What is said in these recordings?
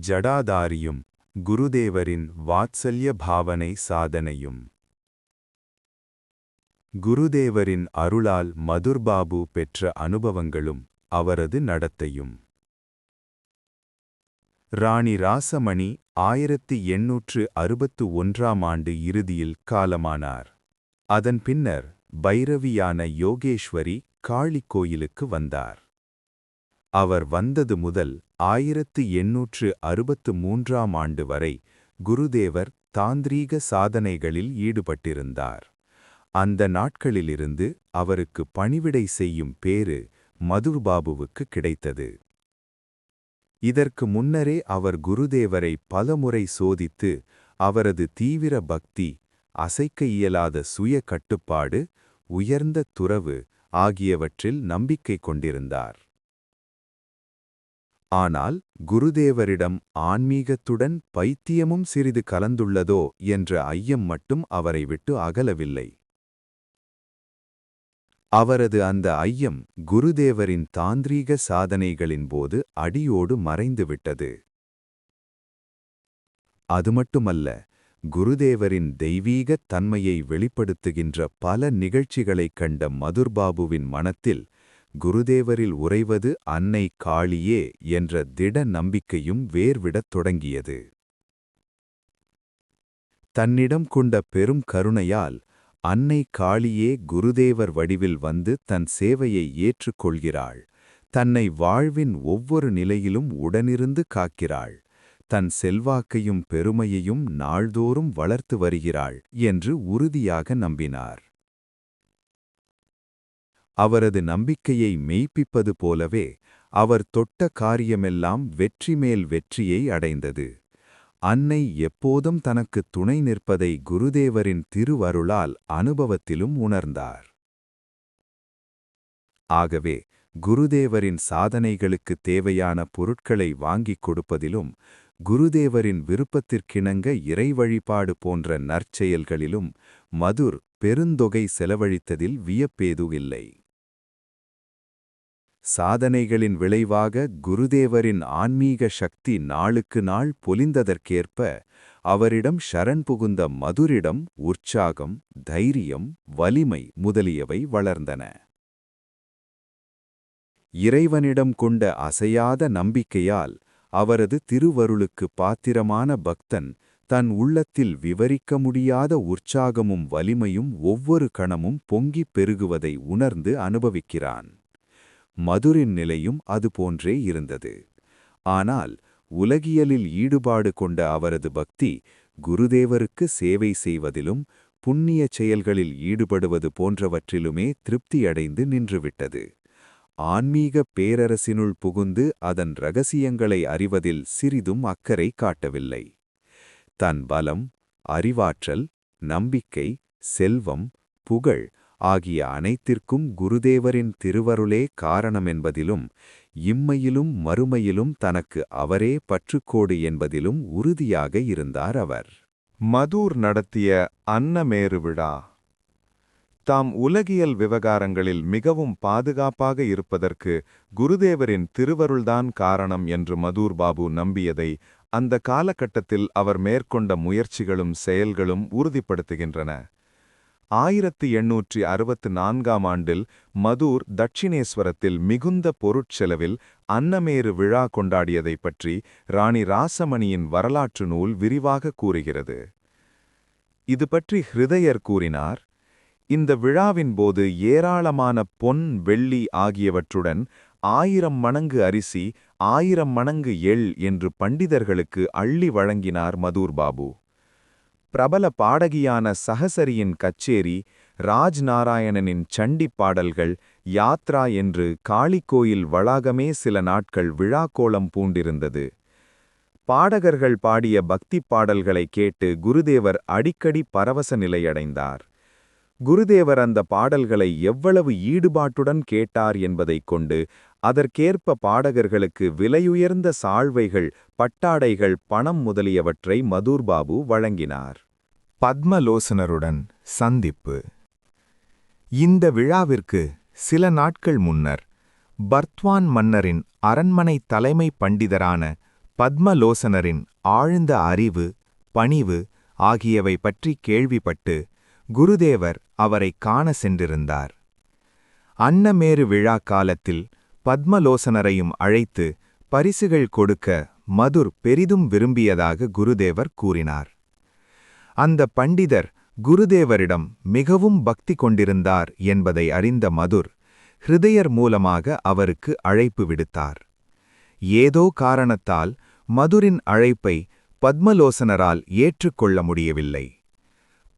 ஜடாதாரியும் குருதேவரின் வாத்சல்ய பாவனை சாதனையும். குருதேவரின் அருளால் மதுர்பாபு பெற்ற அனுபவங்களும் அவரது நடத்தையும். ராணி ராசமணி 1861ஆம் ஆண்டு இறுதியில் காலமானார். அதன் பின்னர் பைரவியான யோகேஸ்வரி காளி கோயிலுக்கு வந்தார். அவர் வந்தது முதல் 1863ஆம் ஆண்டு வரை குருதேவர் தாந்திரீக சாதனைகளில் ஈடுபட்டிருந்தார். அந்த நாட்களிலிருந்து அவருக்கு பணிவிடை செய்யும் பேறு மதுர்பாபுவுக்கு கிடைத்தது. இதற்கு முன்னரே அவர் குருதேவரை பலமுறை சோதித்து அவரது தீவிர பக்தி, அசைக்க இயலாத சுய கட்டுப்பாடு, உயர்ந்த துறவு ஆகியவற்றில் நம்பிக்கை கொண்டிருந்தார். ஆனால் குருதேவரிடம் ஆன்மீகத்துடன் பைத்தியமும் சிறிது கலந்துள்ளதோ என்ற ஐயம் மட்டும் அவரை விட்டு அகலவில்லை. அவரது அந்த ஐயம் குருதேவரின் தாந்திரீக சாதனைகளின் போது அடியோடு மறைந்துவிட்டது. அது மட்டுமல்ல, குருதேவரின் தெய்வீகத் தன்மையை வெளிப்படுத்துகின்ற பல நிகழ்ச்சிகளைக் கண்ட மதுர்பாபுவின் மனத்தில் குருதேவரில் உறைவது அன்னை காளியே என்ற திட நம்பிக்கையும் வேர்விடத் தொடங்கியது. தன்னிடம் கொண்ட பெரும் கருணையால் அன்னை காளியே குருதேவர் வடிவில் வந்து தன் சேவையை ஏற்றுக்கொள்கிறாள், தன்னை வாழ்வின் ஒவ்வொரு நிலையிலும் உடனிருந்து காக்கிறாள், தன் செல்வாக்கையும் பெருமையையும் நாள்தோறும் வளர்த்து வருகிறாள் என்று உறுதியாக நம்பினார். அவரது நம்பிக்கையை மெய்ப்பிப்பது போலவே அவர் தொட்ட காரியமெல்லாம் வெற்றி மேல் வெற்றியை அடைந்தது. அன்னை எப்போதும் தனக்கு துணை நிற்பதை குருதேவரின் திருவருளால் அனுபவத்திலும் உணர்ந்தார். ஆகவே குருதேவரின் சாதனைகளுக்குத் தேவையான பொருட்களை வாங்கிக் கொடுப்பதிலும், குருதேவரின் விருப்பத்திற்கிணங்க இறை வழிபாடு போன்ற நற்செயல்களிலும் மதுர் பெருந்தொகை செலவழித்ததில் வியப்பேதுமில்லை. சாதனைகளின் விளைவாக குருதேவரின் ஆன்மீக சக்தி நாளுக்கு நாள் பொலிந்ததற்கேற்ப அவரிடம் சரண் புகுந்த மதுரிடம் உற்சாகம், தைரியம், வலிமை முதலியவை வளர்ந்தன. இறைவனிடம் கொண்ட அசையாத நம்பிக்கையால் அவரது திருவருளுக்கு பாத்திரமான பக்தன் தன் உள்ளத்தில் விவரிக்க முடியாத உற்சாகமும் வலிமையும் ஒவ்வொரு கணமும் பொங்கிப் பெருகுவதை உணர்ந்து அனுபவிக்கிறான். மதுரின் நிலையும் அதுபோன்றே இருந்தது. ஆனால் உலகியலில் ஈடுபாடு கொண்ட அவரது பக்தி குருதேவருக்கு சேவை செய்வதிலும் புண்ணிய செயல்களில் ஈடுபடுவது போன்றவற்றிலுமே திருப்தியடைந்து நின்றுவிட்டது. ஆன்மீக பேரரசினுள் புகுந்து அதன் இரகசியங்களை அறிவதில் சிறிதும் அக்கறை காட்டவில்லை. தன் பலம், அறிவாற்றல், நம்பிக்கை, செல்வம், புகழ் ஆகிய அனைத்திற்கும் குருதேவரின் திருவருளே காரணமென்பதிலும், இம்மையிலும் மறுமையிலும் தனக்கு அவரே பற்றுக்கோடு என்பதிலும் உறுதியாக இருந்தார் அவர். மதுர் நடத்திய அன்னமேரு விழா. தாம் உலகியல் விவகாரங்களில் மிகவும் பாதுகாப்பாக இருப்பதற்கு குருதேவரின் திருவருள்தான் காரணம் என்று மதுர்பாபு நம்பியதை அந்த காலகட்டத்தில் அவர் மேற்கொண்ட முயற்சிகளும் செயல்களும் உறுதிப்படுத்துகின்றன. 1864ஆம் ஆண்டில் மதுர் தட்சிணேஸ்வரத்தில் மிகுந்த பொருட்செலவில் அன்னமேரு விழா கொண்டாடியதைப் பற்றி ராணி ராசமணியின் வரலாற்று நூல் விரிவாக கூறுகிறது. இது பற்றி ஹிருதயர் கூறினார், இந்த விழாவின் போது ஏராளமான பொன், வெள்ளி ஆகியவற்றுடன் 1000 மடங்கு அரிசி, 1000 மடங்கு எள் என்று பண்டிதர்களுக்கு அள்ளி வழங்கினார் மதுர்பாபு. பிரபல பாடகியான சஹசரியின் கச்சேரி, ராஜ்நாராயணனின் சண்டிப் பாடல்கள், யாத்ரா என்று காளிக்கோயில் வளாகமே சில நாட்கள் விழாக்கோலம் பூண்டிருந்தது. பாடகர்கள் பாடிய பக்திப் பாடல்களை கேட்டு குருதேவர் அடிக்கடி பரவச நிலையடைந்தார். குருதேவர் அந்த பாடல்களை எவ்வளவு ஈடுபாட்டுடன் கேட்டார் என்பதைக் கொண்டு அதற்கேற்ப பாடகர்களுக்கு விலையுயர்ந்த சால்வைகள், பட்டாடைகள், பணம் முதலியவற்றை மதுர்பாபு வழங்கினார். பத்மலோசனருடன் சந்திப்பு. இந்த விழாவிற்கு சில நாட்கள் முன்னர் பர்த்வான் மன்னரின் அரண்மனை தலைமை பண்டிதரான பத்மலோசனரின் ஆழ்ந்த அறிவு, பணிவு ஆகியவை பற்றி கேள்விப்பட்டு குருதேவர் அவரைக் காண சென்றிருந்தார். அன்னமேரு விழா காலத்தில் பத்மலோசனரையும் அழைத்து பரிசுகள் கொடுக்க மதுர் பெரிதும் விரும்பியதாக குருதேவர் கூறினார். அந்த பண்டிதர் குருதேவரிடம் மிகவும் பக்தி கொண்டிருந்தார் என்பதை அறிந்த மதுர் ஹிருதயர் மூலமாக அவருக்கு அழைப்பு விடுத்தார். ஏதோ காரணத்தால் மதுரின் அழைப்பை பத்மலோசனரால் ஏற்றுக்கொள்ள முடியவில்லை.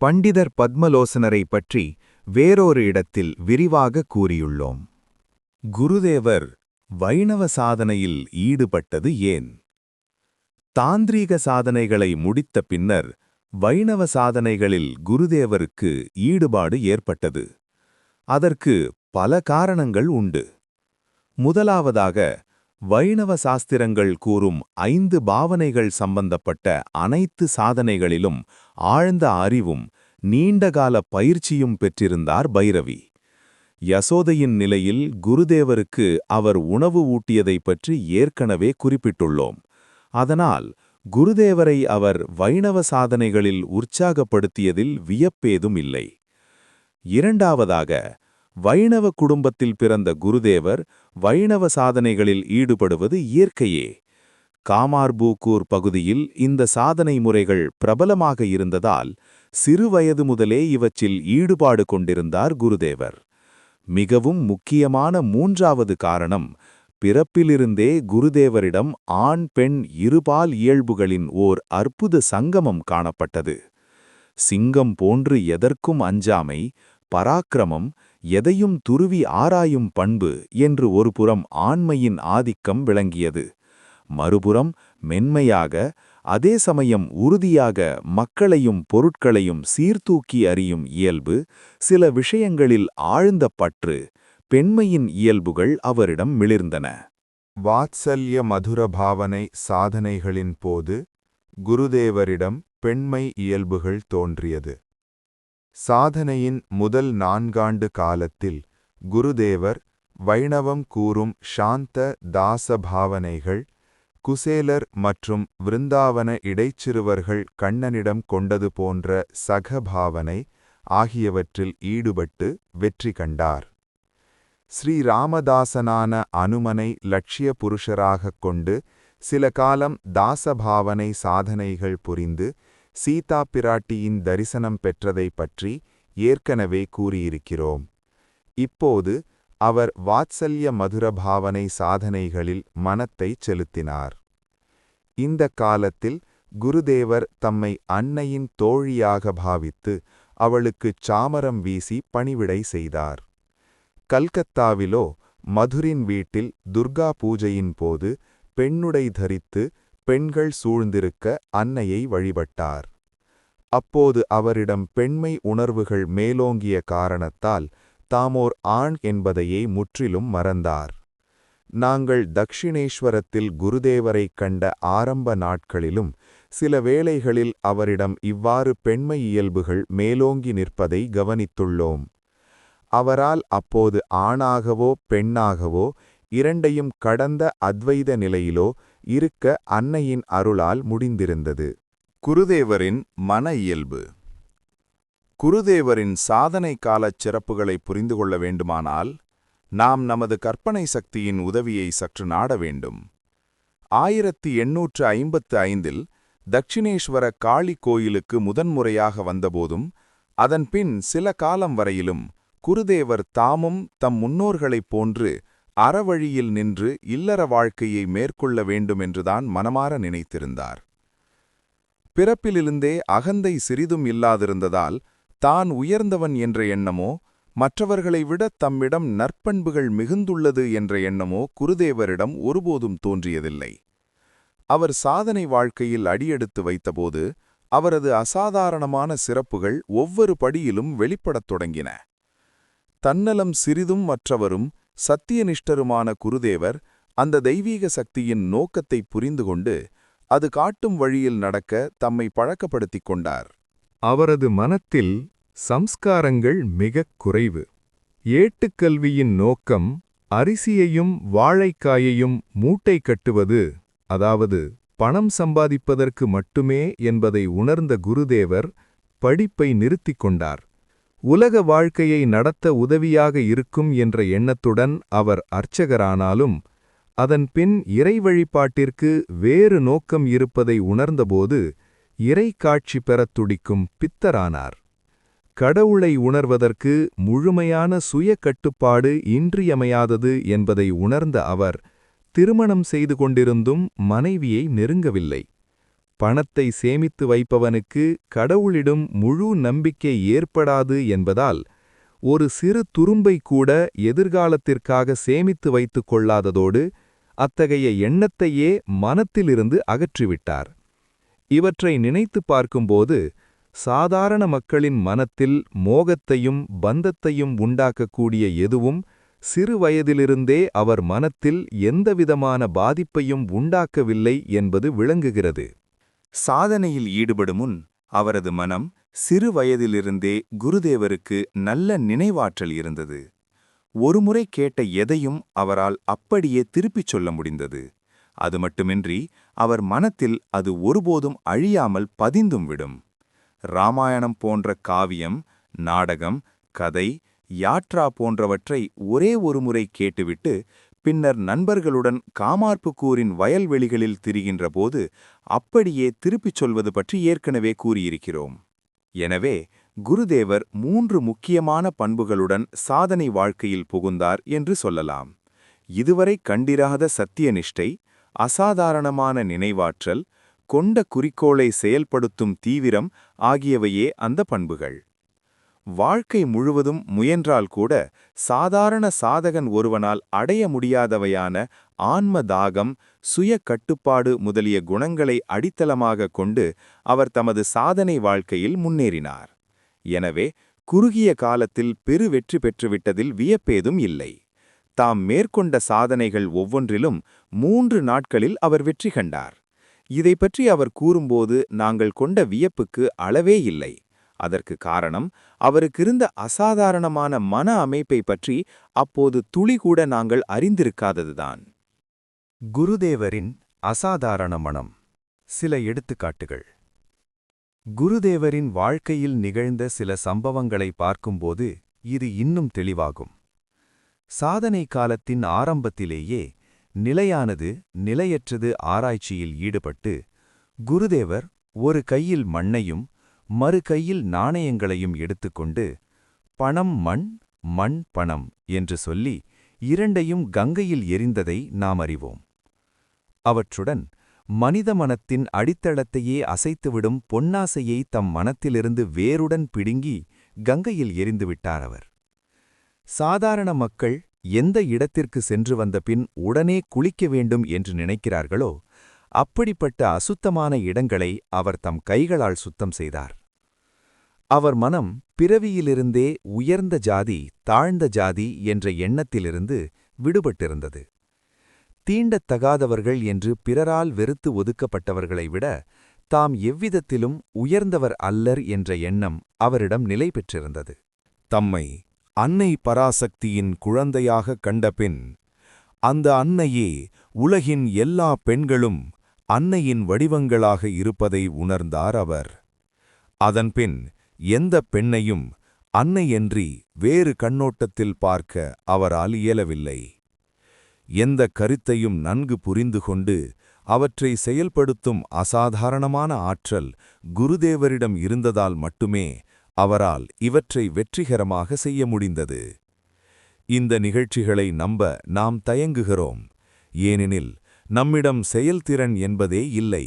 பண்டிதர் பத்மலோசனரை பற்றி வேறொரு இடத்தில் விரிவாக கூறியுள்ளோம். குருதேவர் வைணவ சாதனையில் ஈடுபட்டது ஏன்? தாந்திரீக சாதனைகளை முடித்த பின்னர் வைணவ சாதனைகளில் குருதேவருக்கு ஈடுபாடு ஏற்பட்டது. அதற்கு பல காரணங்கள் உண்டு. முதலாவதாக, வைணவ சாஸ்திரங்கள் கூறும் 5 பாவனைகள் சம்பந்தப்பட்ட அனைத்து சாதனைகளிலும் ஆழ்ந்த அறிவும் நீண்டகால பயிற்சியும் பெற்றிருந்தார் பைரவி. யசோதையின் நிலையில் குருதேவருக்கு அவர் உணவு ஊட்டியதைப் பற்றி ஏற்கனவே குறிப்பிட்டுள்ளோம். அதனால் குருதேவரை அவர் வைணவ சாதனைகளில் உற்சாகப்படுத்தியதில் வியப்பேதும் இல்லை. இரண்டாவதாக, வைணவ குடும்பத்தில் பிறந்த குருதேவர் வைணவ சாதனைகளில் ஈடுபடுவது இயற்கையே. காமார்பூக்கூர் பகுதியில் இந்த சாதனை முறைகள் பிரபலமாக இருந்ததால் சிறுவயது முதலே இவற்றில் ஈடுபாடு கொண்டிருந்தார் குருதேவர். மிகவும் முக்கியமான 3வது காரணம், பிறப்பிலிருந்தே குருதேவரிடம் ஆண் பெண் இருபால் இயல்புகளின் ஓர் அற்புத சங்கமம் காணப்பட்டது. சிங்கம் போன்று எதற்கும் அஞ்சாமை, பராக்கிரமம், எதையும் துருவி ஆராயும் பண்பு என்று ஒருபுறம் ஆண்மையின் ஆதிக்கம் விளங்கியது. மறுபுறம் மென்மையாக, அதே சமயம் உறுதியாக மக்களையும் பொருட்களையும் சீர்தூக்கி அறியும் இயல்பு, சில விஷயங்களில் ஆழ்ந்த பற்று, பெண்மையின் இயல்புகள் அவரிடம் மிளிர்ந்தன. வாத்சல்ய மதுரபாவனை சாதனைகளின் போது குருதேவரிடம் பெண்மை இயல்புகள் தோன்றியது. சாதனையின் முதல் 4 காலத்தில் குருதேவர் வைணவம் கூறும் சாந்த தாச பாவனைகள், குசேலர் மற்றும் விருந்தாவன இடைச்சிறுவர்கள் கண்ணனிடம் கொண்டது போன்ற சகபாவனை ஆகியவற்றில் ஈடுபட்டு வெற்றி கண்டார். ஸ்ரீராமதாசனான அனுமனை லட்சிய புருஷராகக் கொண்டு சில காலம் தாசபாவனை சாதனைகள் புரிந்து சீதா பிராட்டியின் தரிசனம் பெற்றதைப் பற்றி ஏற்கனவே கூறியிருக்கிறோம். இப்போது அவர் வாத்சல்ய மதுரபாவனை சாதனைகளில் மனத்தைச் செலுத்தினார். இந்த காலத்தில் குருதேவர் தம்மை அன்னையின் தோழியாக பாவித்து அவளுக்குச் சாமரம் வீசி பணிவிடை செய்தார். கல்கத்தாவிலோ மதுரின் வீட்டில் துர்கா பூஜையின் போது பெண்ணுடை தரித்து பெண்கள் சூழ்ந்திருக்க அன்னையை வழிபட்டார். அப்போது அவரிடம் பெண்மை உணர்வுகள் மேலோங்கிய காரணத்தால் தாமோர் ஆண் என்பதையே முற்றிலும் மறந்தார். நாங்கள் தக்ஷிணேஸ்வரத்தில் குருதேவரைக் கண்ட ஆரம்ப நாட்களிலும் சில வேளைகளில் அவரிடம் இவ்வாறு பெண்மை இயல்புகள் மேலோங்கி நிற்பதை கவனித்துள்ளோம். அவரால் அப்போது ஆணாகவோ பெண்ணாகவோ இரண்டையும் கடந்த அத்வைத நிலையிலோ இருக்க அன்னையின் அருளால் முடிந்திருந்தது. குருதேவரின் மன இயல்பு. குருதேவரின் சாதனை காலச் சிறப்புகளை புரிந்து கொள்ள வேண்டுமானால் நாம் நமது கற்பனை சக்தியின் உதவியை சற்று நாட வேண்டும். 1855இல் தக்ஷிணேஸ்வர காளி கோயிலுக்கு முதன்முறையாக வந்தபோதும் அதன்பின் சில காலம் வரையிலும் குருதேவர் தாமும் தம் முன்னோர்களைப் போன்று அறவழியில் நின்று இல்லற வாழ்க்கையை மேற்கொள்ள வேண்டுமென்றுதான் மனமாற நினைத்திருந்தார். பிறப்பிலிருந்தே அகந்தை சிறிதும் இல்லாதிருந்ததால் தான் உயர்ந்தவன் என்ற எண்ணமோ மற்றவர்களை விட தம்மிடம் நற்பண்புகள் மிகுந்துள்ளது என்ற எண்ணமோ குருதேவரிடம் ஒருபோதும் தோன்றியதில்லை. அவர் சாதனை வாழ்க்கையில் அடியெடுத்து வைத்தபோது அவரது அசாதாரணமான சிறப்புகள் ஒவ்வொரு படியிலும் வெளிப்படத் தொடங்கின. தன்னலம் சிறிதும் மற்றவரும் சத்தியனிஷ்டருமான குருதேவர் அந்த தெய்வீக சக்தியின் நோக்கத்தை புரிந்துகொண்டு அது காட்டும் வழியில் நடக்க தம்மை பழக்கப்படுத்திக் கொண்டார். அவரது மனத்தில் சம்ஸ்காரங்கள் மிகக் குறைவு. ஏட்டுக்கல்வியின் நோக்கம் அரிசியையும் வாழைக்காயையும் மூட்டை கட்டுவது, அதாவது பணம் சம்பாதிப்பதற்கு மட்டுமே என்பதை உணர்ந்த குருதேவர் படிப்பை நிறுத்திக் கொண்டார். உலக வாழ்க்கையை நடத்த உதவியாக இருக்கும் என்ற எண்ணத்துடன் அவர் அர்ச்சகரானாலும் அதன் பின் இறை வழிபாட்டிற்கு வேறு நோக்கம் இருப்பதை உணர்ந்தபோது இறை காட்சி பெறத் துடிக்கும் பித்தரானார். கடவுளை உணர்வதற்கு முழுமையான சுய கட்டுப்பாடு இன்றியமையாதது என்பதை உணர்ந்த அவர் திருமணம் செய்து கொண்டிருந்தும் மனைவியை நெருங்கவில்லை. பணத்தை சேமித்து வைப்பவனுக்கு கடவுளிடம் முழு நம்பிக்கை ஏற்படாது என்பதால் ஒரு சிறு துரும்பை கூட எதிர்காலத்திற்காக சேமித்து வைத்துக் கொள்ளாததோடு அத்தகைய எண்ணத்தையே மனத்திலிருந்து அகற்றிவிட்டார். இவற்றை நினைத்துப் பார்க்கும்போது சாதாரண மக்களின் மனத்தில் மோகத்தையும் பந்தத்தையும் உண்டாக்கக்கூடிய எதுவும் சிறு வயதிலிருந்தே அவர் மனத்தில் எந்தவிதமான பாதிப்பையும் உண்டாக்கவில்லை என்பது விளங்குகிறது. சாதனையில் ஈடுபடும் முன் அவரது மனம் சிறு வயதிலிருந்தே குருதேவருக்கு நல்ல நினைவாற்றல் இருந்தது. ஒருமுறை கேட்ட எதையும் அவரால் அப்படியே திருப்பிச் சொல்ல முடிந்தது. அது மட்டுமின்றி அவர் மனத்தில் அது ஒருபோதும் அழியாமல் பதிந்தும் விடும். ராமாயணம் போன்ற காவியம், நாடகம், கதை, யாத்ரா போன்றவற்றை ஒரே ஒருமுறை கேட்டுவிட்டு பின்னர் நண்பர்களுடன் காமார்புக்கூரின் வயல்வெளிகளில் திரிகின்றபோது அப்படியே திருப்பிச் சொல்வது பற்றி ஏற்கனவே கூறியிருக்கிறோம். எனவே குருதேவர் 3 முக்கியமான பண்புகளுடன் சாதனை வாழ்க்கையில் புகுந்தார் என்று சொல்லலாம். இதுவரை கண்டிராத சத்தியநிஷ்டை, அசாதாரணமான நினைவாற்றல், கொண்ட குறிக்கோளை செயல்படுத்தும் தீவிரம் ஆகியவையே அந்த பண்புகள். வாழ்க்கை முழுவதும் முயன்றால் கூட சாதாரண சாதகன் ஒருவனால் அடைய முடியாதவையான ஆன்ம தாகம், சுய கட்டுப்பாடு முதலிய குணங்களை அடித்தளமாக கொண்டு அவர் தமது சாதனை வாழ்க்கையில் முன்னேறினார். எனவே குறுகிய காலத்தில் பெரு வெற்றி பெற்றுவிட்டதில் வியப்பேதும் இல்லை. தாம் மேற்கொண்ட சாதனைகள் ஒவ்வொன்றிலும் 3 நாட்களில் அவர் வெற்றி கண்டார். இதை பற்றி அவர் கூறும்போது நாங்கள் கொண்ட வியப்புக்கு அளவே இல்லை. அதற்கு காரணம் அவருக்கிருந்த அசாதாரணமான மன அமைப்பை பற்றி அப்போது துளிகூட நாங்கள் அறிந்திருக்காததுதான். குருதேவரின் அசாதாரண மனம். சில எடுத்துக்காட்டுகள். குருதேவரின் வாழ்க்கையில் நிகழ்ந்த சில சம்பவங்களை பார்க்கும்போது இது இன்னும் தெளிவாகும். சாதனை காலத்தின் ஆரம்பத்திலேயே நிலையானது நிலையற்றது ஆராய்ச்சியில் ஈடுபட்டு குருதேவர் ஒரு கையில் மண்ணையும் மறு கையில் நாணயங்களையும் எடுத்துக்கொண்டு பணம் மண், மண் பணம் என்று சொல்லி இரண்டையும் கங்கையில் எறிந்ததை நாம் அறிவோம். அவற்றுடன் மனித மனத்தின் அடித்தளத்தையே அசைத்துவிடும் பொன்னாசையை தம் மனத்திலிருந்து வேருடன் பிடுங்கி கங்கையில் எறிந்துவிட்டார் அவர். சாதாரண மக்கள் எந்த இடத்திற்கு சென்று வந்த பின் உடனே குளிக்க வேண்டும் என்று நினைக்கிறார்களோ அப்படிப்பட்ட அசுத்தமான இடங்களை அவர் தம் கைகளால் சுத்தம் செய்தார். அவர் மனம் பிறவியிலிருந்தே உயர்ந்த ஜாதி, தாழ்ந்த ஜாதி என்ற எண்ணத்திலிருந்து விடுபட்டிருந்தது. தீண்டத்தகாதவர்கள் என்று பிறரால் வெறுத்து ஒதுக்கப்பட்டவர்களை விட தாம் எவ்விதத்திலும் உயர்ந்தவர் அல்லர் என்ற எண்ணம் அவரிடம் நிலை பெற்றிருந்தது. தம்மை அன்னை பராசக்தியின் குழந்தையாக கண்டபின் அந்த அன்னையே உலகின் எல்லா பெண்களும் அன்னையின் வடிவங்களாக இருப்பதை உணர்ந்தார் அவர். அதன்பின் எந்த பெண்ணையும் அன்னையன்றி வேறு கண்ணோட்டத்தில் பார்க்க அவரால் இயலவில்லை. எந்த கருத்தையும் நன்கு புரிந்து கொண்டு அவற்றை செயல்படுத்தும் அசாதாரணமான ஆற்றல் குருதேவரிடம் இருந்ததால் மட்டுமே அவரால் இவற்றை வெற்றிகரமாக செய்ய முடிந்தது. இந்த நிகழ்ச்சிகளை நம்ப நாம் தயங்குகிறோம். ஏனெனில் நம்மிடம் செயல்திறன் என்பதே இல்லை.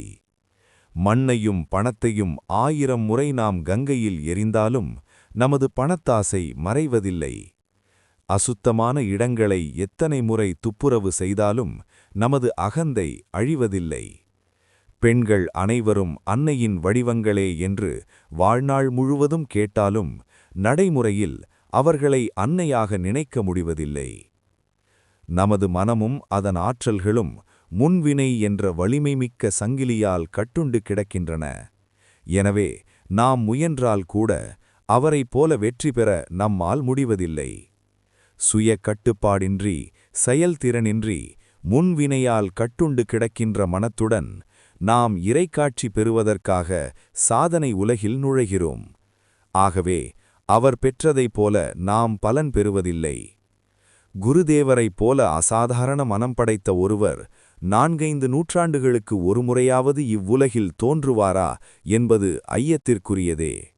மண்ணையும் பணத்தையும் 1000 முறை நாம் கங்கையில் எறிந்தாலும் நமது பணத்தாசை மறைவதில்லை. அசுத்தமான இடங்களை எத்தனை முறை துப்புரவு செய்தாலும் நமது அகந்தை அழிவதில்லை. பெண்கள் அனைவரும் அன்னையின் வடிவங்களே என்று வாழ்நாள் முழுவதும் கேட்டாலும் நடைமுறையில் அவர்களை அன்னையாக நினைக்க முடிவதில்லை. நமது மனமும் அதன் ஆற்றல்களும் முன்வினை என்ற வலிமைமிக்க சங்கிலியால் கட்டுண்டு கிடக்கின்றன. எனவே நாம் முயன்றால் கூட அவரைப் போல வெற்றி பெற நம்மால் முடிவதில்லை. சுய கட்டுப்பாடின்றி, செயல்திறனின்றி, முன்வினையால் கட்டுண்டு கிடக்கின்ற மனத்துடன் நாம் இறைக்காட்சி பெறுவதற்காக சாதனை உலகில் நுழைகிறோம். ஆகவே அவர் பெற்றதைப் போல நாம் பலன் பெறுவதில்லை. குருதேவரைப் போல அசாதாரண மனம் படைத்த ஒருவர் 4-5 நூற்றாண்டுகளுக்கு ஒருமுறையாவது இவ்வுலகில் தோன்றுவாரா என்பது ஐயத்திற்குரியதே.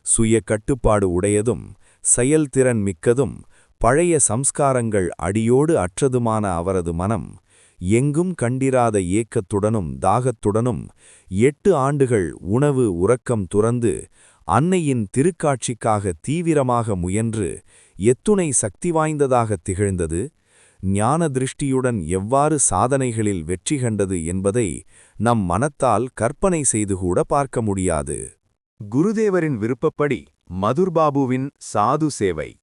சுய கட்டுப்பாடு உடையதும் செயல்திறன் மிக்கதும் பழைய சம்ஸ்காரங்கள் அடியோடு அற்றதுமான அவரது மனம் எங்கும் கண்டிராத ஏக்கத்துடனும் தாகத்துடனும் 8 ஆண்டுகள் உணவு உறக்கம் துறந்து அன்னையின் திருக்காட்சிக்காக தீவிரமாக முயன்று எத்துணை சக்தி வாய்ந்ததாகத் திகழ்ந்தது, ஞான திருஷ்டியுடன் எவ்வாறு சாதனைகளில் வெற்றி கண்டது என்பதை நம் மனத்தால் கற்பனை செய்துகூட பார்க்க முடியாது. குருதேவரின் விருப்பப்படி மதுர்பாபுவின் சாது சேவை.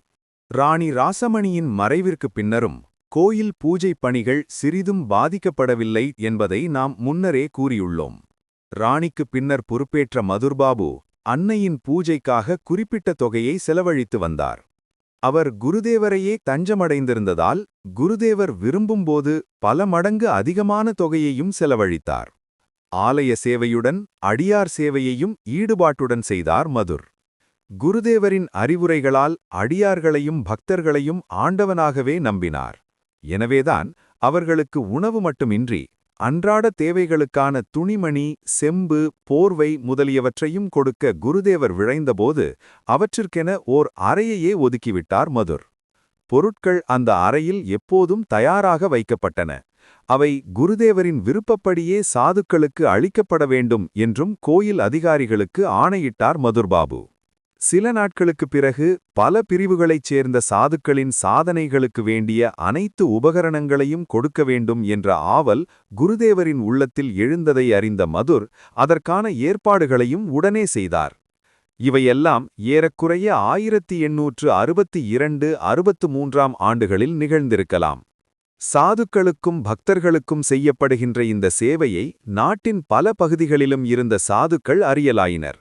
ராணி ராசமணியின் மறைவிற்குப் பின்னரும் கோயில் பூஜை பணிகள் சிறிதும் பாதிக்கப்படவில்லை என்பதை நாம் முன்னரே கூறியுள்ளோம். ராணிக்குப் பின்னர் பொறுப்பேற்ற மதுர்பாபு அன்னையின் பூஜைக்காக குறிப்பிட்ட தொகையை செலவழித்து வந்தார். அவர் குருதேவரையே தஞ்சமடைந்திருந்ததால் குருதேவர் விரும்பும்போது பல மடங்கு அதிகமான தொகையையும் செலவழித்தார். ஆலய சேவையுடன் அடியார் சேவையையும் ஈடுபாட்டுடன் செய்தார் மதுர். குருதேவரின் அறிவுரைகளால் அடியார்களையும் பக்தர்களையும் ஆண்டவனாகவே நம்பினார். எனவேதான் அவர்களுக்கு உணவு மட்டுமின்றி அன்றாட தேவைகளுக்கான துணிமணி, செம்பு, போர்வை முதலியவற்றையும் கொடுக்க குருதேவர் விழைந்தபோது அவற்றிற்கென ஓர் அறையையே ஒதுக்கிவிட்டார் மதுர். பொருட்கள் அந்த அறையில் எப்போதும் தயாராக வைக்கப்பட்டன. அவை குருதேவரின் விருப்பப்படியே சாதுக்களுக்கு அளிக்கப்பட வேண்டும் என்றும் கோயில் அதிகாரிகளுக்கு ஆணையிட்டார் மதுர்பாபு. சில நாட்களுக்குப் பிறகு பல பிரிவுகளைச் சேர்ந்த சாதுக்களின் சாதனைகளுக்கு வேண்டிய அனைத்து உபகரணங்களையும் கொடுக்க வேண்டும் என்ற ஆவல் குருதேவரின் உள்ளத்தில் எழுந்ததை அறிந்த மதுர் அதற்கான ஏற்பாடுகளையும் உடனே செய்தார். இவையெல்லாம் ஏறக்குறைய 1862-63 ஆண்டுகளில் நிகழ்ந்திருக்கலாம். சாதுக்களுக்கும் பக்தர்களுக்கும் செய்யப்படுகின்ற இந்த சேவையை நாட்டின் பல பகுதிகளிலும் இருந்த சாதுக்கள் அறியலாயினர்.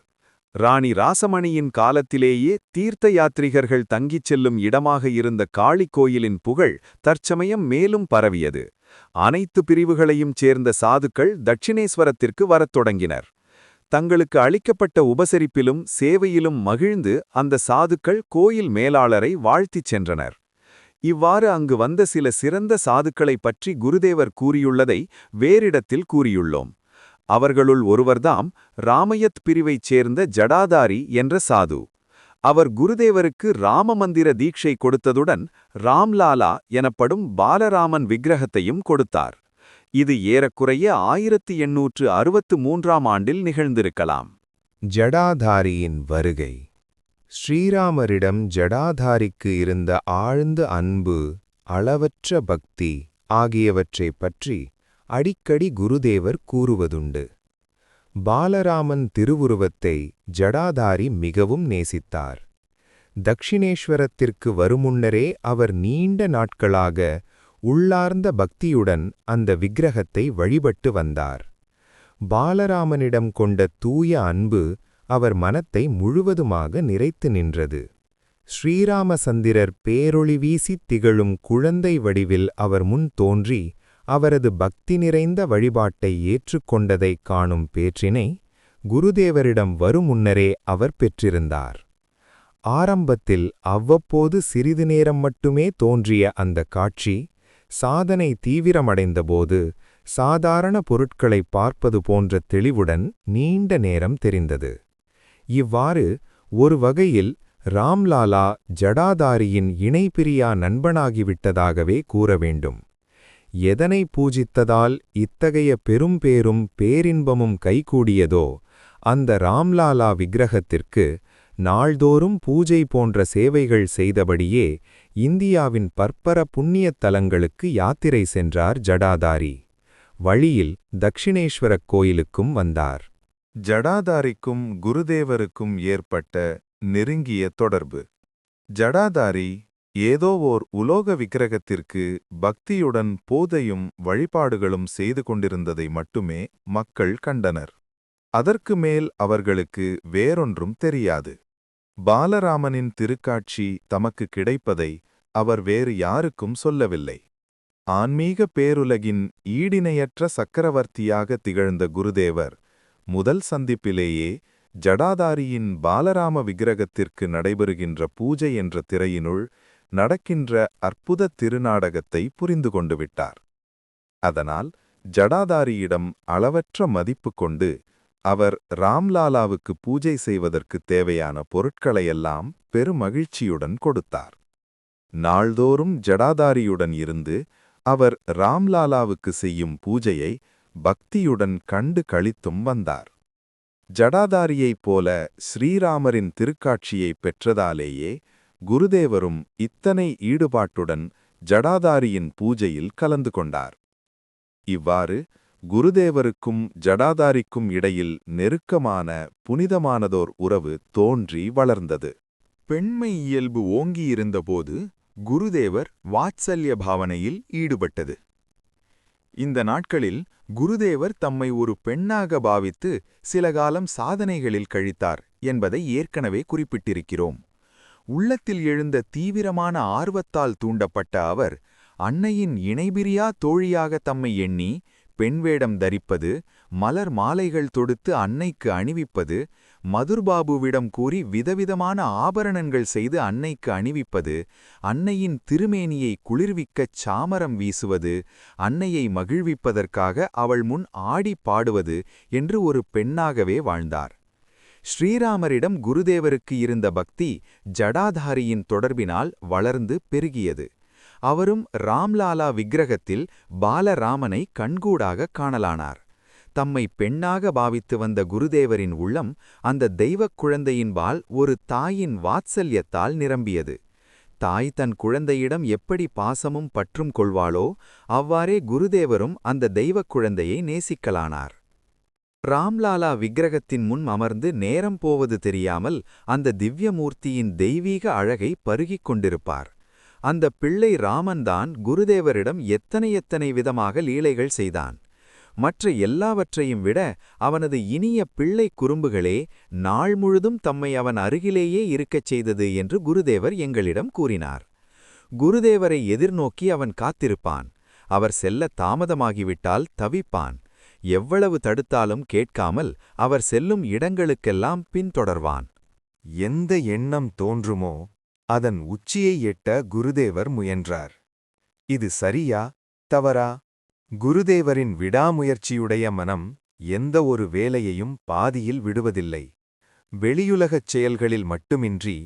ராணி ராசமணியின் காலத்திலேயே தீர்த்த யாத்ரீகர்கள் தங்கிச் செல்லும் இடமாக இருந்த காளி கோயிலின் புகழ் தற்சமயம் மேலும் பரவியது. அனைத்து பிரிவுகளையும் சேர்ந்த சாதுக்கள் தட்சிணேஸ்வரத்திற்கு வரத் தொடங்கினர். தங்களுக்கு அளிக்கப்பட்ட உபசரிப்பிலும் சேவையிலும் மகிழ்ந்து அந்த சாதுக்கள் கோயில் மேலாளரை வாழ்த்திச் சென்றனர். இவ்வாறு அங்கு வந்த சில சிறந்த சாதுக்களைப் பற்றி குருதேவர் கூறியுள்ளதை வேறிடத்தில் கூறியுள்ளோம். அவர்களுள் ஒருவர்தாம் ராமயத் பிரிவைச் சேர்ந்த ஜடாதாரி என்ற சாது. அவர் குருதேவருக்கு ராமமந்திர தீட்சை கொடுத்ததுடன் ராம்லாலா எனப்படும் பாலராமன் விக்கிரகத்தையும் கொடுத்தார். இது ஏறக்குறைய 1863 ஆண்டில் நிகழ்ந்திருக்கலாம். ஜடாதாரியின் வருகை. ஸ்ரீராமரிடம் ஜடாதாரிக்கு இருந்த ஆழ்ந்த அன்பு, அளவற்ற பக்தி ஆகியவற்றைப் பற்றி அடிக்கடி குருதேவர் கூறுவதுண்டு. பாலராமன் திருவுருவத்தை ஜடாதாரி மிகவும் நேசித்தார். தக்ஷிணேஸ்வரத்திற்கு வருமுன்னரே அவர் நீண்ட நாட்களாக உள்ளார்ந்த பக்தியுடன் அந்த விக்கிரகத்தை வழிபட்டு வந்தார். பாலராமனிடம் கொண்ட தூய அன்பு அவர் மனத்தை முழுவதுமாக நிறைத்து நின்றது. ஸ்ரீராமசந்திரர் பேரொளி வீசித் திகழும் குழந்தை வடிவில் அவர் முன் தோன்றி அவரது பக்தி நிறைந்த வழிபாட்டை ஏற்றுக்கொண்டதைக் காணும் பேற்றினை குருதேவரிடம் வருமுன்னரே அவர் பெற்றிருந்தார். ஆரம்பத்தில் அவ்வப்போது சிறிது நேரம் மட்டுமே தோன்றிய அந்த காட்சி சாதனை தீவிரமடைந்தபோது சாதாரண பொருட்களைப் பார்ப்பது போன்ற தெளிவுடன் நீண்ட நேரம் தெரிந்தது. இவ்வாறு ஒரு வகையில் ராம்லாலா ஜடாதாரியின் இணைபிரியா நண்பனாகிவிட்டதாகவே கூற வேண்டும். எதனை பூஜித்ததால் இத்தகைய பெரும்பேரும் பேரின்பமும் கைகூடியதோ அந்த ராம்லாலா விக்கிரகத்திற்கு நாள்தோறும் பூஜை போன்ற சேவைகள் செய்தபடியே இந்தியாவின் பற்பர புண்ணியத் தலங்களுக்கு யாத்திரை சென்றார் ஜடாதாரி. வழியில் தக்ஷிணேஸ்வரக் கோயிலுக்கும் வந்தார். ஜடாதாரிக்கும் குருதேவருக்கும் ஏற்பட்ட நெருங்கிய தொடர்பு. ஜடாதாரி ஏதோ ஓர் உலோக விக்கிரகத்திற்கு பக்தியுடன் போதையும் வழிபாடுகளும் செய்து கொண்டிருந்ததை மட்டுமே மக்கள் கண்டனர். அதற்கு மேல் அவர்களுக்கு வேறொன்றும் தெரியாது. பாலராமனின் திருக்காட்சி தமக்கு கிடைப்பதை அவர் வேறு யாருக்கும் சொல்லவில்லை. ஆன்மீக பேருலகின் ஈடிணையற்ற சக்கரவர்த்தியாக திகழ்ந்த குருதேவர் முதல் சந்திப்பிலேயே ஜடாதாரியின் பாலராம விக்கிரகத்திற்கு நடைபெறுகின்ற பூஜை என்ற திரையினுள் நடக்கின்ற அற்புத திருநாடகத்தை புரிந்து கொண்டு விட்டார். அதனால் ஜடாதாரியிடம் அளவற்ற மதிப்பு கொண்டு அவர் ராம்லாலாவுக்கு பூஜை செய்வதற்கு தேவையான பொருட்களையெல்லாம் பெருமகிழ்ச்சியுடன் கொடுத்தார். நாள்தோறும் ஜடாதாரியுடன் இருந்து அவர் ராம்லாலாவுக்கு செய்யும் பூஜையை பக்தியுடன் கண்டு களித்தும் வந்தார். ஜடாதாரியைப் போல ஸ்ரீராமரின் திருக்காட்சியை பெற்றதாலேயே குருதேவரும் இத்தனை ஈடுபாட்டுடன் ஜடாதாரியின் பூஜையில் கலந்து கொண்டார். இவ்வாறு குருதேவருக்கும் ஜடாதாரிக்கும் இடையில் நெருக்கமான புனிதமானதோர் உறவு தோன்றி வளர்ந்தது. பெண்மை இயல்பு ஓங்கியிருந்தபோது குருதேவர் வாத்சல்ய பாவனையில் ஈடுபட்டது. இந்த நாட்களில் குருதேவர் தம்மை ஒரு பெண்ணாக பாவித்து சில காலம் சாதனைகளில் கழித்தார் என்பதை ஏற்கனவே குறிப்பிட்டிருக்கிறோம். உள்ளத்தில் எழுந்த தீவிரமான ஆர்வத்தால் தூண்டப்பட்ட அவர் அன்னையின் இணைபிரியா தோழியாக தம்மை எண்ணி பெண்வேடம் தரிப்பது, மலர் மாலைகள் தொடுத்து அன்னைக்கு அணிவிப்பது, மதுர்பாபுவிடம் கூறி விதவிதமான ஆபரணங்கள் செய்து அன்னைக்கு அணிவிப்பது, அன்னையின் திருமேனியை குளிர்விக்கச் சாமரம் வீசுவது, அன்னையை மகிழ்விப்பதற்காக அவள் முன் ஆடி பாடுவது என்று ஒரு பெண்ணாகவே வாழ்ந்தார். ஸ்ரீராமரிடம் குருதேவருக்கு இருந்த பக்தி ஜடாதாரியின் தொடர்பினால் வளர்ந்து பெருகியது. அவரும் ராம்லாலா விக்கிரகத்தில் பாலராமனை கண்கூடாக காணலானார். தம்மை பெண்ணாக பாவித்து வந்த குருதேவரின் உள்ளம் அந்த தெய்வக் குழந்தையின்பால் ஒரு தாயின் வாத்சல்யத்தால் நிரம்பியது. தாய் தன் குழந்தையிடம் எப்படி பாசமும் பற்றும் கொள்வாளோ அவ்வாறே குருதேவரும் அந்த தெய்வக் குழந்தையை நேசிக்கலானார். ராம்லாலா விக்கிரகத்தின் முன் அமர்ந்து நேரம் போவது தெரியாமல் அந்த திவ்யமூர்த்தியின் தெய்வீக அழகை பருகிக் கொண்டிருப்பார். அந்த பிள்ளை ராமன்தான் குருதேவரிடம் எத்தனை விதமாக லீலைகள் செய்தான். மற்ற எல்லாவற்றையும் விட அவனது இனிய பிள்ளை குறும்புகளே நாள் முழுதும் தம்மை அவன் அருகிலேயே இருக்கச் செய்தது என்று குருதேவர் எங்களிடம் கூறினார். குருதேவரை எதிர்நோக்கி அவன் காத்திருப்பான். அவர் செல்ல தாமதமாகிவிட்டால் தவிப்பான். எவ்வளவு தடுத்தாலும் கேட்காமல் அவர் செல்லும் இடங்களுக்கெல்லாம் பின்தொடர்வான். எந்த எண்ணம் தோன்றுமோ அதன் உச்சியை எட்ட குருதேவர் முயன்றார். இது சரியா தவறா? குருதேவரின் விடாமுயற்சியுடைய மனம் எந்த ஒரு வேலையையும் பாதியில் விடுவதில்லை. வெளியுலகச் செயல்களில் மட்டுமின்றி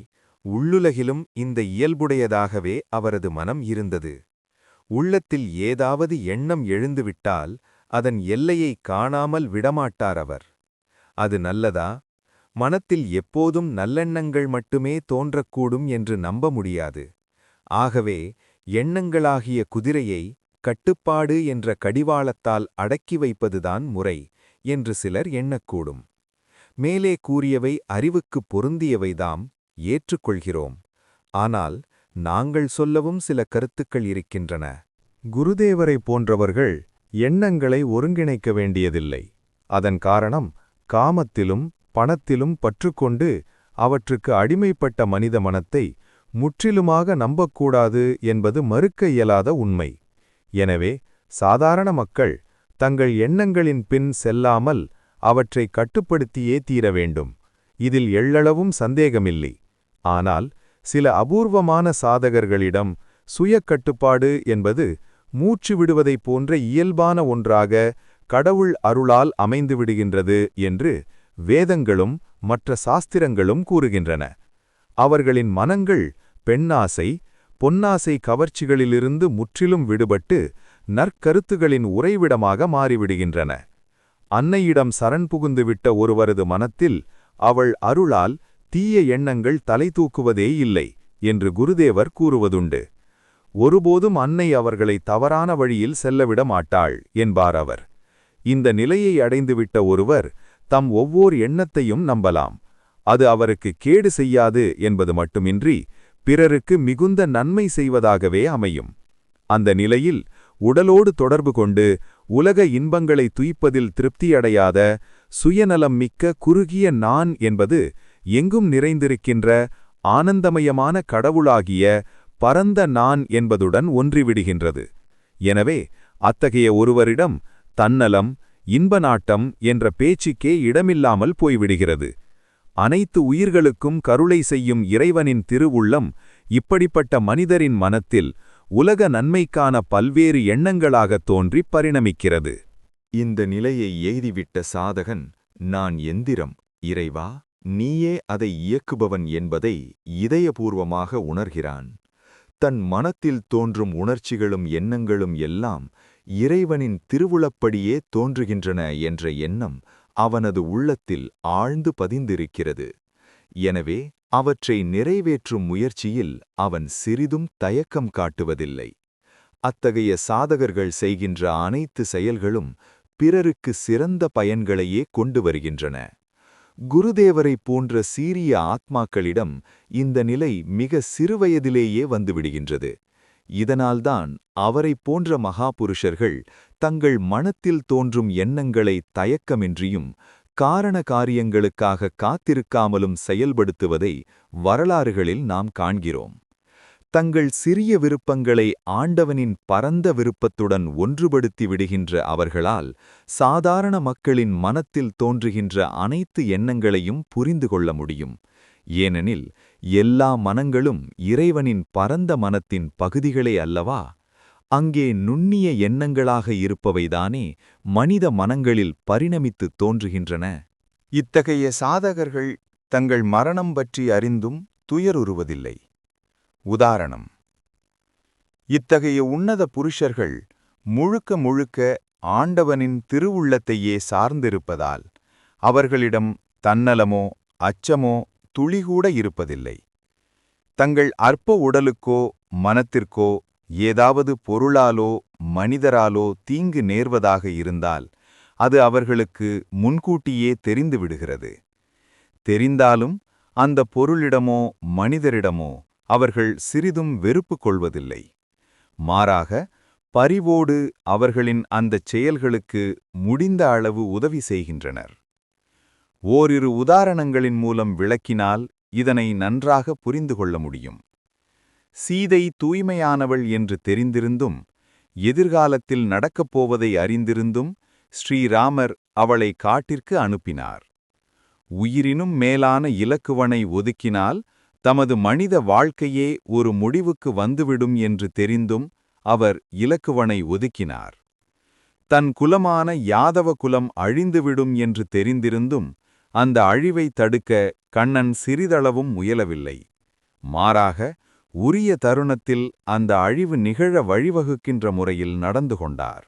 உள்ளுலகிலும் இந்த இயல்புடையதாகவே அவரது மனம் இருந்தது. உள்ளத்தில் ஏதாவது எண்ணம் எழுந்துவிட்டால் அதன் எல்லையை காணாமல் விடமாட்டார் அவர். அது நல்லதா? மனத்தில் எப்போதும் நல்லெண்ணங்கள் மட்டுமே தோன்றக்கூடும் என்று நம்ப முடியாது. ஆகவே எண்ணங்களாகிய குதிரையை கட்டுப்பாடு என்ற கடிவாளத்தால் அடக்கி வைப்பதுதான் முறை என்று சிலர் எண்ணக்கூடும். மேலே கூறியவை அறிவுக்குப் பொருந்தியவைதாம், ஏற்றுக்கொள்கிறோம். ஆனால் நாங்கள் சொல்லவும் சில கருத்துக்கள் இருக்கின்றன. குருதேவரை போன்றவர்கள் எண்ணங்களை ஒருங்கிணைக்க வேண்டியதில்லை. அதன் காரணம் காமத்திலும் பணத்திலும் பற்றுக்கொண்டு அவற்றுக்கு அடிமைப்பட்ட மனித மனத்தை முற்றிலுமாக நம்பக்கூடாது என்பது மறுக்க இயலாத உண்மை. எனவே சாதாரண மக்கள் தங்கள் எண்ணங்களின் பின் செல்லாமல் அவற்றை கட்டுப்படுத்தியே தீர வேண்டும். இதில் எள்ளளவும் சந்தேகமில்லை. ஆனால் சில அபூர்வமான சாதகர்களிடம் சுய கட்டுப்பாடு என்பது மூச்சு விடுவதைப் போன்ற இயல்பான ஒன்றாக கடவுள் அருளால் அமைந்துவிடுகின்றது என்று வேதங்களும் மற்ற சாஸ்திரங்களும் கூறுகின்றன. அவர்களின் மனங்கள் பெண்ணாசை, பொன்னாசை கவர்ச்சிகளிலிருந்து முற்றிலும் விடுபட்டு நற்கருத்துகளின் உறைவிடமாக மாறிவிடுகின்றன. அன்னையிடம் சரண் புகுந்துவிட்ட ஒருவரது மனத்தில் அவள் அருளால் தீய எண்ணங்கள் தலை தூக்குவதே இல்லை என்று குருதேவர் கூறுவதுண்டு. ஒருபோதும் அன்னை அவர்களை தவறான வழியில் செல்லவிட மாட்டாள் என்பார் அவர். இந்த நிலையை அடைந்துவிட்ட ஒருவர் தம் ஒவ்வொரு எண்ணத்தையும் நம்பலாம். அது அவருக்கு கேடு செய்யாது என்பது மட்டுமின்றி பிறருக்கு மிகுந்த நன்மை செய்வதாகவே அமையும். அந்த நிலையில் உடலோடு தொடர்பு கொண்டு உலக இன்பங்களை துய்ப்பதில் திருப்தியடையாத சுயநலம் மிக்க குறுகிய நான் என்பது எங்கும் நிறைந்திருக்கின்ற ஆனந்தமயமான கடவுளாகிய பரந்த நான் என்பதுடன் ஒன்றிவிடுகின்றது. எனவே அத்தகைய ஒருவரிடம் தன்னலம் இன்ப நாட்டம் என்ற பேச்சுக்கே இடமில்லாமல் போய்விடுகிறது. அனைத்து உயிர்களுக்கும் கருளை செய்யும் இறைவனின் திருவுள்ளம் இப்படிப்பட்ட மனிதரின் மனத்தில் உலக நன்மைக்கான பல்வேறு எண்ணங்களாகத் தோன்றிப் பரிணமிக்கிறது. இந்த நிலையை எய்திவிட்ட சாதகன், நான் எந்திரம், இறைவா, நீயே அதை இயக்குபவன் என்பதை இதயபூர்வமாக உணர்கிறான். தன் மனத்தில் தோன்றும் உணர்ச்சிகளும் எண்ணங்களும் எல்லாம் இறைவனின் திருவுளப்படியே தோன்றுகின்றன என்ற எண்ணம் அவனது உள்ளத்தில் ஆழ்ந்து பதிந்திருக்கிறது. எனவே அவற்றை நிறைவேற்றும் முயற்சியில் அவன் சிறிதும் தயக்கம் காட்டுவதில்லை. அத்தகைய சாதகர்கள் செய்கின்ற அனைத்து செயல்களும் பிறருக்கு சிறந்த பயன்களையே கொண்டு வருகின்றன. குருதேவரைப் போன்ற சீரிய ஆத்மாக்களிடம் இந்த நிலை மிக சிறுவயதிலேயே வந்துவிடுகின்றது. இதனால்தான் அவரைப் போன்ற மகாபுருஷர்கள் தங்கள் மனத்தில் தோன்றும் எண்ணங்களை தயக்கமின்றியும் காரண காரியங்களுக்காக காத்திருக்காமலும் செயல்படுத்துவதை வரலாறுகளில் நாம் காண்கிறோம். தங்கள் சிறிய விருப்பங்களை ஆண்டவனின் பரந்த விருப்பத்துடன் ஒன்றுபடுத்தி விடுகின்ற அவர்களால் சாதாரண மக்களின் மனத்தில் தோன்றுகின்ற அனைத்து எண்ணங்களையும் புரிந்து கொள்ள முடியும். ஏனெனில் எல்லா மனங்களும் இறைவனின் பரந்த மனத்தின் பகுதிகளே அல்லவா? அங்கே நுண்ணிய எண்ணங்களாக இருப்பவைதானே மனித மனங்களில் பரிணமித்து தோன்றுகின்றன. இத்தகைய சாதகர்கள் தங்கள் மரணம் பற்றி அறிந்தும் துயருறுவதில்லை. உதாரணம்: இத்தகைய உன்னத புருஷர்கள் முழுக்க முழுக்க ஆண்டவனின் திருவுள்ளத்தையே சார்ந்திருப்பதால் அவர்களிடம் தன்னலமோ அச்சமோ துளிகூட இருப்பதில்லை. தங்கள் அற்ப உடலுக்கோ மனத்திற்கோ ஏதாவது பொருளாலோ மனிதராலோ தீங்கு நேர்வதாக இருந்தால் அது அவர்களுக்கு முன்கூட்டியே தெரிந்துவிடுகிறது. தெரிந்தாலும் அந்த பொருளிடமோ மனிதரிடமோ அவர்கள் சிறிதும் வெறுப்பு கொள்வதில்லை. மாறாக பரிவோடு அவர்களின் அந்தச் செயல்களுக்கு முடிந்த அளவு உதவி செய்கின்றனர். ஓரிரு உதாரணங்களின் மூலம் விளக்கினால் இதனை நன்றாக புரிந்து கொள்ள முடியும். சீதை தூய்மையானவள் என்று தெரிந்திருந்தும், எதிர்காலத்தில் நடக்கப் போவதை அறிந்திருந்தும் ஸ்ரீராமர் அவளை காட்டிற்கு அனுப்பினார். உயிரினும் மேலான இலக்குவனை ஒதுக்கினால் தமது மனித வாழ்க்கையே ஒரு முடிவுக்கு வந்துவிடும் என்று தெரிந்தும் அவர் இலக்குவனை ஒதுக்கினார். தன் குலமான யாதவ குலம் அழிந்துவிடும் என்று தெரிந்திருந்தும் அந்த அழிவை தடுக்க கண்ணன் சிறிதளவும் முயலவில்லை. மாறாக உரிய தருணத்தில் அந்த அழிவு நிகழ வழிவகுக்கின்ற முறையில் நடந்து கொண்டார்.